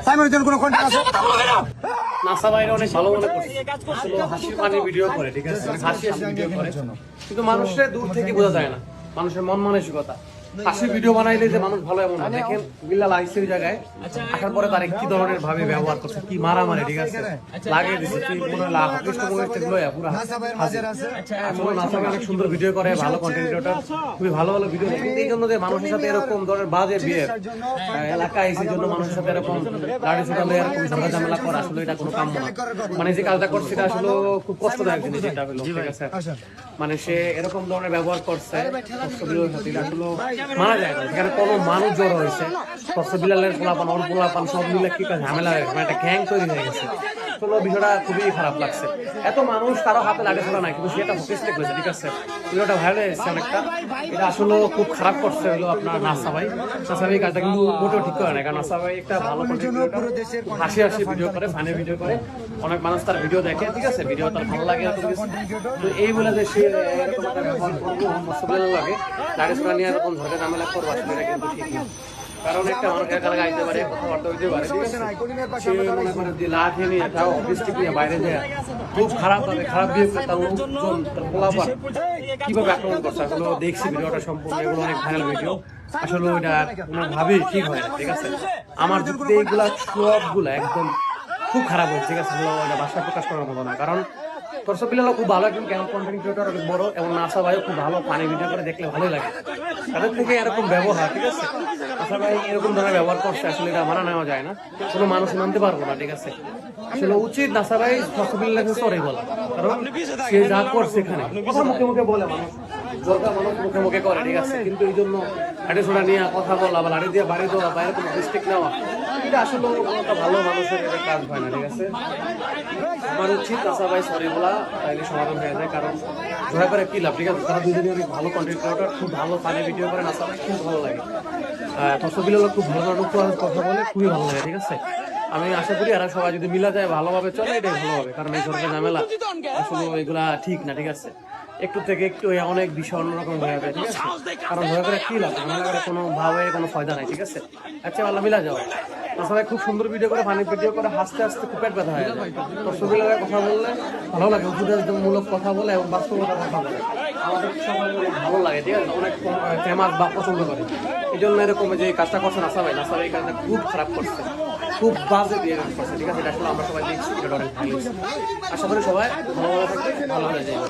সাইমনের জন্য কোনো কন্টেন্ট আছে? নাসা ভাইরা অনেক ভালো মনে করছে, হাসির পানির ভিডিও করে, ঠিক আছে, হাসি ভিডিও করে, কিন্তু মানুষের দূর থেকে বোঝা যায় না মানুষের মন মানসিকতা। হাসির ভিডিও বানাইলে যে মানুষ ভালো এমন না। দেখেন বিল্লাল আইসির জায়গায় আসার পরে তার কি ধরনের ভাবে ব্যবহার করছে, কি মারামারি, ঠিক আছে, লাগিয়ে দিচ্ছে, কি পুরো পুরো নাসা অনেক সুন্দর ভিডিও করে, ভালো কন্টেন্ট ক্রিয়েটর, খুবই ভালো ভালো ভিডিও। কিন্তু এই জন্য যে মানুষের সাথে এরকম ধরনের বাজে বিয়ে এলাকায় এসে জন্য মানুষের সাথে এরকম গাড়ি ছোটালে এরকম ঝগড়া ঝামেলা করা আসলে এটা কোনো কাম না। মানে যে কাজটা করছে এটা আসলে খুব কষ্টদায়ক জিনিস, এটা হলো, ঠিক আছে। মানে সে এরকম ধরনের ব্যবহার করছে আসলে মানা যায় না। এখানে কোনো মানুষ জড়ো হয়েছে, বিলালের পোলাপান, ওর পোলাপান সব মিলে কি ঝামেলা হয়েছে, মানে একটা গ্যাং তৈরি হয়ে গেছে। আসলে বিষয়টা খুবই খারাপ লাগছে। এত মানুষ কারো হাতে লাগে ছোড়া নাই, কিন্তু সেটা ফোকাস করেছে, ঠিক আছে। ভিডিওটা ভাইরাল হয়েছে অনেকটা, এটা আসলে খুব খারাপ করছে হলো আপনার নাসা ভাই। নাসা ভাই কাজটা কিন্তু মোটেও ঠিক করে না, কারণ নাসা ভাই একটা ভালো হাসি হাসি ভিডিও করে, ফানি ভিডিও করে, অনেক মানুষ তার ভিডিও দেখে, ঠিক আছে, ভিডিও তার ভালো লাগে। তো এই বলে যে সে এরকম একটা ব্যবহার করবো লাগে, গাড়ি ছোড়া নিয়ে এরকম ঝগড়া ঝামেলা করবো, সেটা কিন্তু ঠিক না। কারণ একটা মানুষ একা গাইতে পারে, কথাবার্তা হইতে পারে, ঠিক আছে। সে মনে করে যে লাঠি নিয়ে তাও ডিস্ট্রিক্ট নিয়ে বাইরে যায় খুব খারাপ ভাবে, খারাপ বিহেভ করে তার লোকজন, তার পোলাপান কিভাবে আক্রমণ করছে, আসলে দেখছি ভিডিওটা সম্পূর্ণ, এগুলো অনেক ভাইরাল ভিডিও। আসলে ওইটা কোনোভাবেই ঠিক হয় না, ঠিক আছে। আমার যুক্তি এইগুলা সবগুলো একদম খুব খারাপ হয়েছে, ঠিক আছে। ওইটা ভাষায় প্রকাশ করার মতো না, কারণ দর্শক বিলালও খুব ভালো একজন কন্টেন্ট ক্রিয়েটর, অনেক বড়, এবং নাসা ভাইও খুব ভালো ফানি ভিডিও করে, দেখলে ভালোই লাগে। তাদের থেকে এরকম ব্যবহার, ঠিক আছে, নাসা ভাই এরকম ধরনের ব্যবহার করছে, আসলে এটা মানা নেওয়া যায় না, কোনো মানুষ মানতে পারবো না, ঠিক আছে। আসলে উচিত নাসা ভাই দর্শক সরি বলা, কারণ সে যা করছে এখানে কথা মুখে মুখে বলে মানুষ, দরকার মানুষ মুখে মুখে করে, ঠিক আছে। কিন্তু এই জন্য লাঠি ছোড়া নিয়ে কথা বলা বা লাঠি দিয়ে বাড়ি দেওয়া বা এরকম ডিস্ট্রিক্ট নেওয়া, এটা আসলে একটা ভালো মানুষের কাজ হয় না, ঠিক আছে। আমার উচিত নাসা ভাই সরি বলা, তাইলে সমাধান হয়ে যায়। কারণ দয়া করে কি লাভ, ঠিক আছে, তারা দুজনে অনেক ভালো কন্টেন্ট ক্রিয়েটর, খুব ভালো ফানি ভিডিও করে, নাসা ভাই খুব ভালো লাগে। দর্শক বিলাল খুব ভালো ধরনের কথা বলে, খুবই ভালো লাগে, ঠিক আছে। আমি আশা করি এরা সবাই যদি মিলা যায় ভালোভাবে চলে, এটাই ভালো হবে। কারণ এই ঝগড়া ঝামেলা আসলে এগুলা ঠিক না, ঠিক আছে। একটু থেকে একটু অনেক বিষয় অন্যরকম হয়ে যাবে, ঠিক আছে। কারণ দয়া করে কি লাভ, ঝামেলা করে কোনো ভাবে কোনো ফায়দা নাই, ঠিক আছে। আচ্ছা আল্লাহ মিলা যাও। সবাই খুব সুন্দর ভিডিও করে, ফানি ভিডিও করে, হাসতে হাসতে খুব পেট ব্যথা হয়ে যায়। দর্শক বিলালের কথা বললে ভালো লাগে, উপদেশমূলক কথা বলে এবং বাস্তবতার কথা বলে আমাদের সবাই ভালো লাগে, ঠিক আছে। অনেক ফেমাস বা পছন্দ করে, এই জন্য এরকম যে কাজটা করছে নাসা ভাই, নাসা ভাই এই কাজটা খুব খারাপ করছে, খুব বাজে বিয়ে করছে, ঠিক আছে। এটা আসলে আমরা সবাই দেখছি, এটা অনেক ভালো। আশা করি সবাই ভালো থাকবে, ভালো হয়ে যাবে।